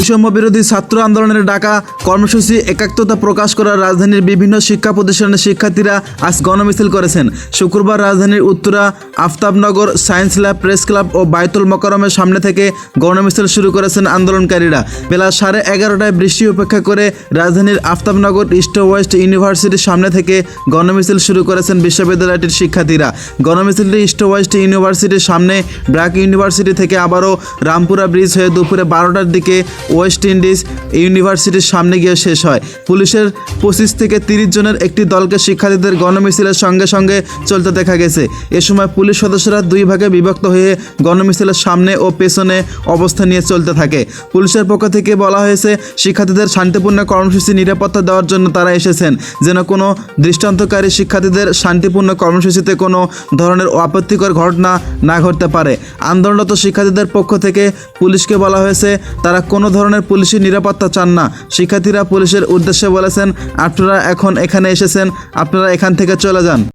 বৈষম্য বিরোধী ছাত্র আন্দোলনের ডাকা কর্মসূচি একাত্মতা প্রকাশ করার রাজধানীর বিভিন্ন শিক্ষা প্রতিষ্ঠানের শিক্ষার্থীরা আজ গণমিছিল করেছেন। শুক্রবার রাজধানীর Uttara, Aftabnagar, science lab, press club ও বায়তুল মোকাররমের সামনে থেকে গণমিছিল শুরু করেছেন আন্দোলনকারীরা। বেলা 11:30টায় বৃষ্টি উপেক্ষা করে রাজধানীর আফতাবনগর ইস্ট ওয়েস্ট ইউনিভার্সিটির সামনে থেকে গণমিছিল শুরু করেছেন বিশ্ববিদ্যালয়টির শিক্ষার্থীরা। গণমিছিলটি ইস্ট ওয়েস্ট ইউনিভার্সিটির সামনে ব্র্যাক ইউনিভার্সিটি থেকে আবারও রামপুরা ব্রিজ হয়ে দুপুরে 12টার দিকে ওয়েস্ট ইন্ডিজ ইউনিভার্সিটির সামনে গিয়ে শেষ হয়। পুলিশের 25 থেকে 30 জনের একটি দলকে শিক্ষার্থীদের গণমিছিলের সঙ্গে সঙ্গে চলতে দেখা গেছে। এ সময় পুলিশ সদস্যরা দুই ভাগে বিভক্ত হয়ে গণমিছিলের সামনে ও পেছনে অবস্থান নিয়ে চলতে থাকে। পুলিশের পক্ষ থেকে বলা হয়েছে, শিক্ষার্থীদের শান্তিপূর্ণ কর্মসূচি নিরাপত্তা দেওয়ার জন্য তারা এসেছেন, যেন কোনো দৃষ্টান্তকারী শিক্ষার্থীদের শান্তিপূর্ণ কর্মসূচিতে কোনো ধরনের আপত্তিকর ঘটনা না ঘটতে পারে। আন্দোলনরত শিক্ষার্থীদের পক্ষ থেকে পুলিশকে বলা হয়েছে, তারা কোনো ধরনের পুলিশি নিরাপত্তা চান না। শিক্ষার্থীরা পুলিশের উদ্দেশ্যে বলেছেন, আপনারা এখন এখানে এসেছেন, আপনারা এখান থেকে চলে যান।